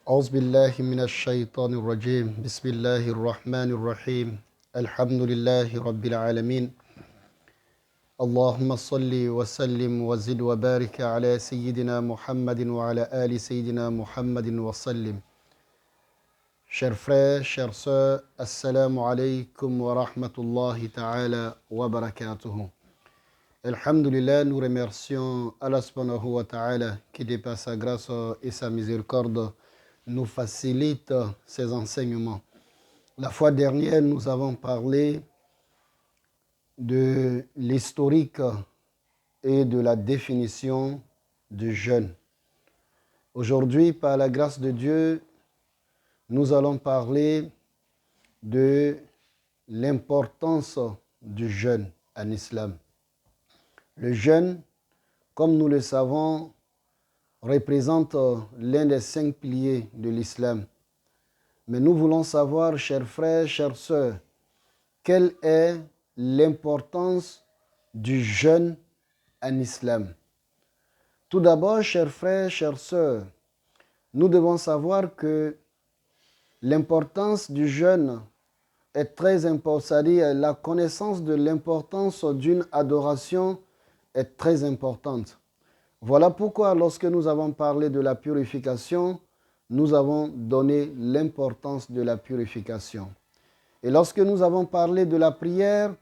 أعوذ بالله من الشيطان الرجيم بسم الله الرحمن الرحيم الحمد لله رب العالمين اللهم صل وسلم وزد وبارك على سيدنا محمد وعلى آل سيدنا محمد وسلم. Chers frères, chères sœurs, assalamu alaikum wa rahmatullahi ta'ala wa barakatuhu. Alhamdulillah, nous remercions Allah subhanahu wa ta'ala qui, de par sa grâce et sa miséricorde, nous facilite ses enseignements. La fois dernière, nous avons parlé de l'historique et de la définition du jeûne. Aujourd'hui, par la grâce de Dieu, nous allons parler de l'importance du jeûne en islam. Le jeûne, comme nous le savons, représente l'un des 5 piliers de l'islam. Mais nous voulons savoir, chers frères, chères sœurs, quelle est l'importance du jeûne en islam. Tout d'abord, chers frères, chères sœurs, nous devons savoir que l'importance du jeûne est très importante, c'est-à-dire la connaissance de l'importance d'une adoration est très importante. Voilà pourquoi lorsque nous avons parlé de la purification, nous avons donné l'importance de la purification. Et lorsque nous avons parlé de la prière,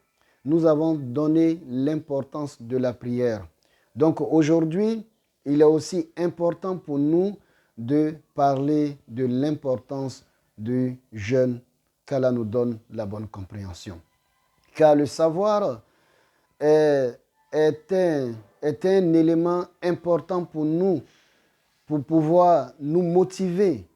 nous avons donné l'importance de la prière. Donc aujourd'hui, il est aussi important pour nous de parler de l'importance du jeûne, qu'Allah nous donne la bonne compréhension. Car le savoir est un élément important pour nous, pour pouvoir nous motiver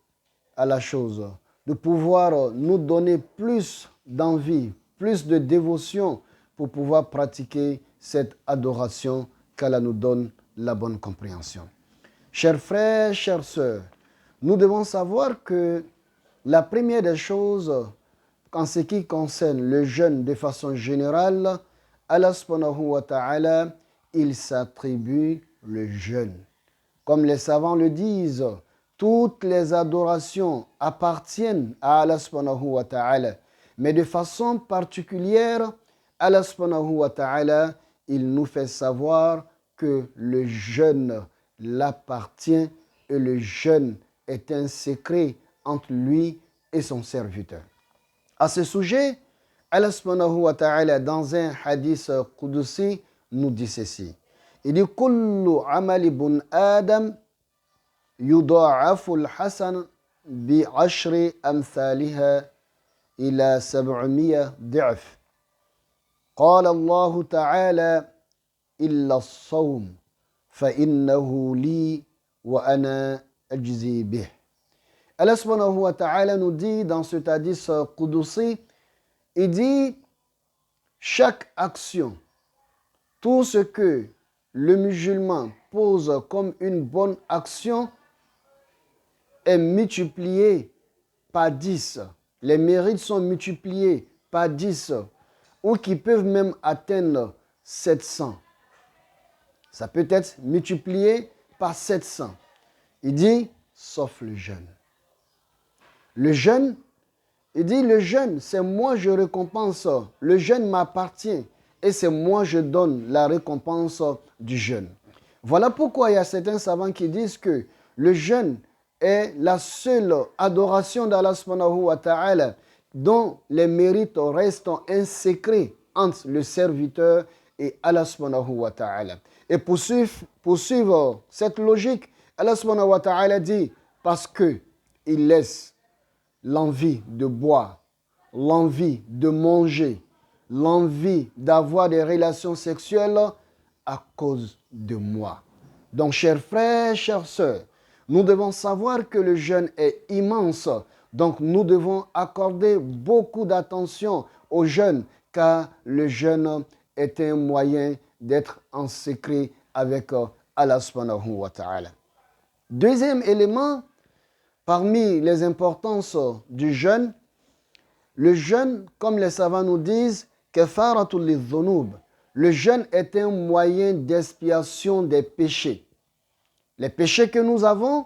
à la chose, de pouvoir nous donner plus d'envie, plus de dévotion pour pouvoir pratiquer cette adoration, qu'Allah nous donne la bonne compréhension. Chers frères, chères sœurs, nous devons savoir que la première des choses, en ce qui concerne le jeûne de façon générale, Allah subhanahu wa ta'ala, il s'attribue le jeûne. Comme les savants le disent, toutes les adorations appartiennent à Allah subhanahu wa ta'ala. Mais de façon particulière, Allah subhanahu wa ta'ala, il nous fait savoir que le jeûne l'appartient et le jeûne est un secret entre lui et son serviteur. À ce sujet, Allah subhanahu wa ta'ala, dans un hadith qudsi, nous dit ceci. Il dit « Kullu amal ibn Adam yuda'afu al-hasan bi ashri amthaliha ila 700 di'af. قال الله تعالى إلا الصوم فإنه لي وأنا أجزي به. Allah subhanahu wa ta'ala nous dit dans ce hadith qudsi, il dit chaque action, tout ce que le musulman pose comme une bonne action est multiplié par 10. Les mérites sont multipliés par 10 ou qui peuvent même atteindre 700. Ça peut être multiplié par 700. Il dit, sauf le jeûne. Le jeûne, il dit, le jeûne, c'est moi je récompense. Le jeûne m'appartient et c'est moi je donne la récompense du jeûne. Voilà pourquoi il y a certains savants qui disent que le jeûne est la seule adoration d'Allah subhanahu wa ta'ala dont les mérites restent un secret entre le serviteur et Allah subhanahu wa ta'ala. Et pour suivre cette logique, Allah subhanahu wa ta'ala dit, parce qu'il laisse l'envie de boire, l'envie de manger, l'envie d'avoir des relations sexuelles à cause de moi. Donc, chers frères, chères sœurs, nous devons savoir que le jeûne est immense. Donc, nous devons accorder beaucoup d'attention au jeûne, car le jeûne est un moyen d'être en secret avec Allah subhanahu wa ta'ala. Deuxième élément, parmi les importances du jeûne, le jeûne, comme les savants nous disent, kafaratul lidhunub. Le jeûne est un moyen d'expiation des péchés. Les péchés que nous avons,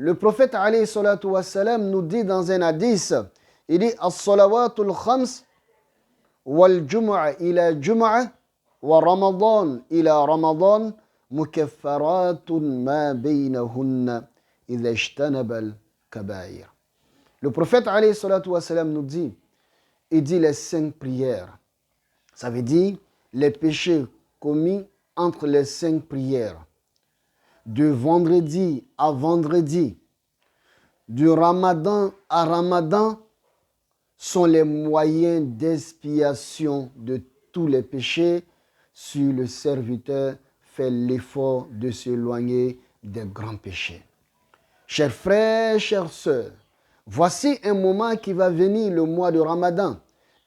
le prophète alayhi salatu wassalam nous dit dans un hadith, il dit as-salawatul khams wal jum'a ila jum'a wa ramadan ila ramadan mukaffaratun ma baynahunna idha ijtanaba al-kaba'ir. Le prophète alayhi salatu wassalam nous dit, il dit les 5 prières. Ça veut dire les péchés commis entre les 5 prières. De vendredi à vendredi, du ramadan à ramadan, sont les moyens d'expiation de tous les péchés si le serviteur fait l'effort de s'éloigner des grands péchés. Chers frères, chères sœurs, voici un moment qui va venir, le mois de Ramadan.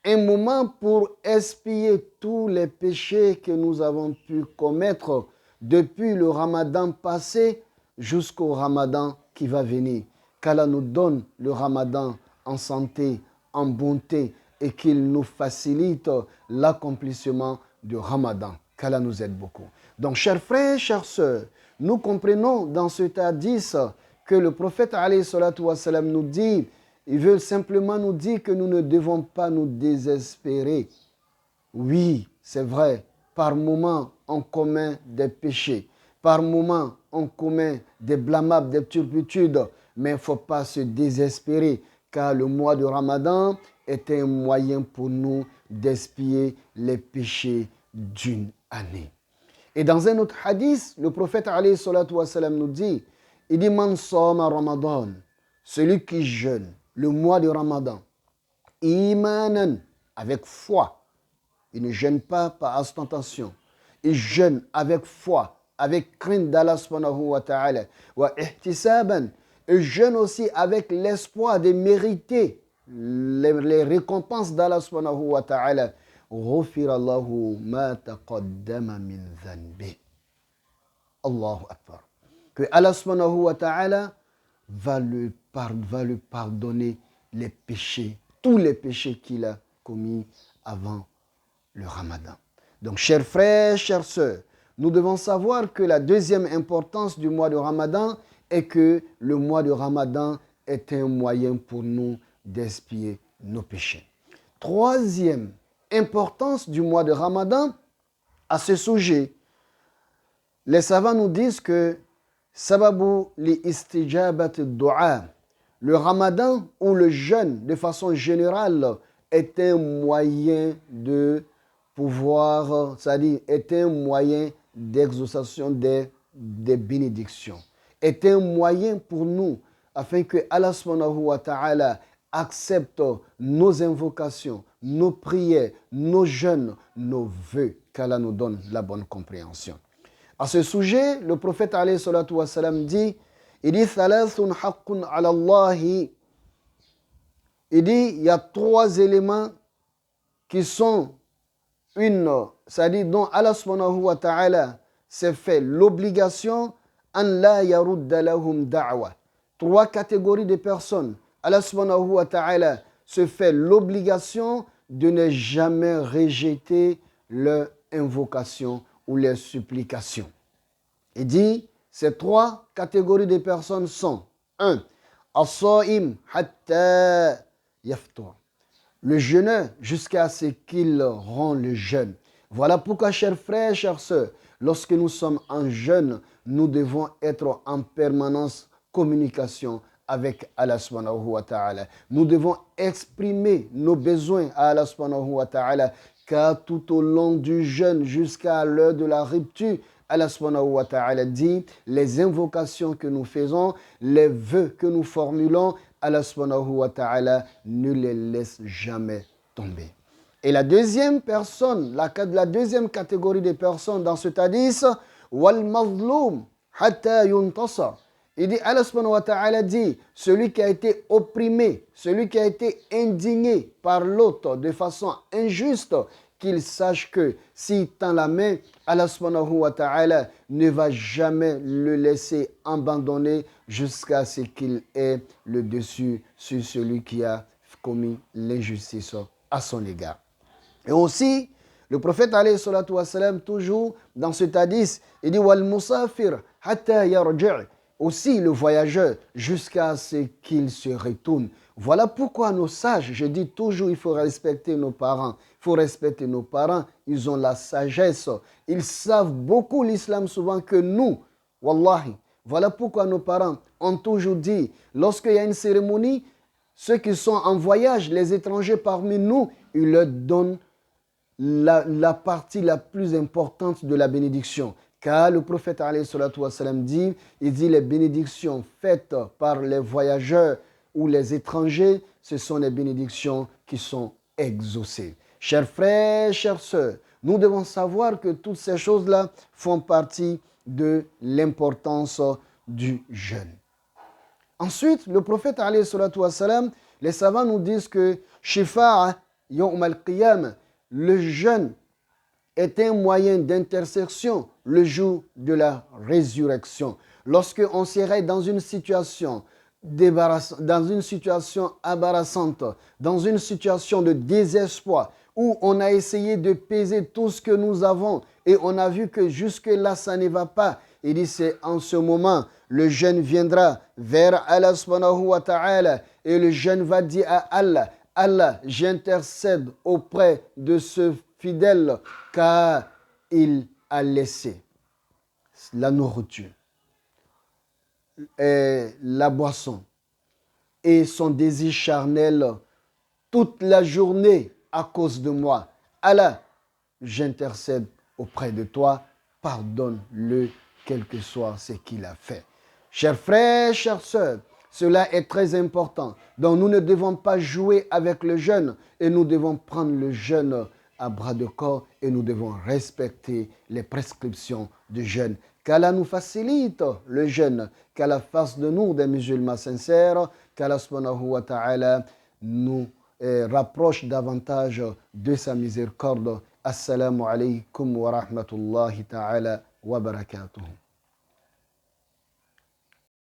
Un moment pour expier tous les péchés que nous avons pu commettre depuis le Ramadan passé jusqu'au Ramadan qui va venir. Qu'Allah nous donne le Ramadan en santé, en bonté et qu'il nous facilite l'accomplissement du Ramadan. Qu'Allah nous aide beaucoup. Donc, chers frères, chères sœurs, nous comprenons dans cet hadith que le prophète alayhi salatu wassalam nous dit, il veut simplement nous dire que nous ne devons pas nous désespérer. Oui, c'est vrai, par moments on commet des péchés, par moments on commet des blâmables, des turpitudes, mais il ne faut pas se désespérer car le mois de Ramadan est un moyen pour nous d'expier les péchés d'une année. Et dans un autre hadith, le prophète alayhi salatu wassalam nous dit, il dit man soma Ramadan, celui qui jeûne le mois de Ramadan, imanan, avec foi, il ne jeûne pas par ostentation, il jeûne avec foi, avec crainte d'Allah subhanahu wa ta'ala, wa ihtisaban, il jeûne aussi avec l'espoir de mériter les récompenses d'Allah subhanahu wa ta'ala. غفر له ما تقدم من ذنبه. Allahu Akbar. Que Allah subhanahu wa ta'ala va lui pardonner les péchés, tous les péchés qu'il a commis avant le Ramadan. Donc, chers frères, chères sœurs, nous devons savoir que la deuxième importance du mois de Ramadan est que le mois de Ramadan est un moyen pour nous d'expier nos péchés. Troisième importance du mois de Ramadan, à ce sujet, les savants nous disent que sababu li istijabat ad-du'a, le Ramadan ou le jeûne de façon générale est un moyen de pouvoir, c'est-à-dire est un moyen d'exaucation des bénédictions, est un moyen pour nous afin que Allah subhanahu wa ta'ala accepte nos invocations, nos prières, nos jeûnes, nos vœux, qu'Allah nous donne la bonne compréhension. À ce sujet, le prophète alayhi salatu wassalam dit, il dit, thalathun haqqun ala Allahi. Il dit, il y a 3 éléments qui sont c'est-à-dire dont Allah subhanahu wa ta'ala s'est fait l'obligation an la yarudda lahum da'wa. 3 catégories de personnes. Allah subhanahu wa ta'ala se fait l'obligation de ne jamais rejeter leur invocation ou leur supplication. Il dit, ces 3 catégories de personnes sont 1. As-sa'im hatta yaftur. Le jeûneur jusqu'à ce qu'il rend le jeûne. Voilà pourquoi, chers frères, chères sœurs, lorsque nous sommes en jeûne, nous devons être en permanence communication avec Allah subhanahu wa ta'ala. Nous devons exprimer nos besoins à Allah subhanahu wa ta'ala, car tout au long du jeûne jusqu'à l'heure de la rupture, Allah subhanahu wa ta'ala dit, les invocations que nous faisons, les vœux que nous formulons, Allah subhanahu wa ta'ala ne les laisse jamais tomber. Et la deuxième personne, la deuxième catégorie de personnes dans cet hadith, wal mazloum hatta yuntasar. Il dit, Allah subhanahu wa ta'ala dit, celui qui a été opprimé, celui qui a été indigné par l'autre de façon injuste, qu'il sache que s'il tend la main, Allah subhanahu wa ta'ala ne va jamais le laisser abandonner jusqu'à ce qu'il ait le dessus sur celui qui a commis l'injustice à son égard. Et aussi, le prophète alayhi salatu wassalam, toujours dans cet hadith, il dit « Wal musafir hatta yarji'» aussi le voyageur jusqu'à ce qu'il se retourne. Voilà pourquoi nos sages, je dis toujours, il faut respecter nos parents. Il faut respecter nos parents, ils ont la sagesse. Ils savent beaucoup l'islam souvent que nous. Wallahi. Voilà pourquoi nos parents ont toujours dit, lorsqu'il y a une cérémonie, ceux qui sont en voyage, les étrangers parmi nous, ils leur donnent la partie la plus importante de la bénédiction. Car le prophète alayhi salatu wassalam dit, il dit les bénédictions faites par les voyageurs ou les étrangers, ce sont les bénédictions qui sont exaucées. Chers frères, chères sœurs, nous devons savoir que toutes ces choses-là font partie de l'importance du jeûne. Ensuite, le prophète alayhi salatu wassalam, les savants nous disent que Shifa'a yawm al-qiyam, le jeûne est un moyen d'intercession le jour de la résurrection. Lorsque on serait dans une situation embarrassante, dans une situation de désespoir, où on a essayé de peser tout ce que nous avons et on a vu que jusque-là, ça ne va pas. Il dit, c'est en ce moment, le jeune viendra vers Allah subhanahu wa ta'ala et le jeune va dire à Allah, Allah, j'intercède auprès de ce fidèle car il a laissé la nourriture, et la boisson et son désir charnel toute la journée à cause de moi. Allah, j'intercède auprès de toi, pardonne-le, quel que soit ce qu'il a fait. Chers frères, chères sœurs, cela est très important. Donc nous ne devons pas jouer avec le jeûne et nous devons prendre le jeûne à bras de corps et nous devons respecter les prescriptions du jeûne. Qu'Allah nous facilite le jeûne, qu'Allah fasse de nous des musulmans sincères, qu'Allah subhanahu wa ta'ala nous rapproche davantage de sa miséricorde. Assalamu alaikum wa rahmatullahi ta'ala wa barakatuh.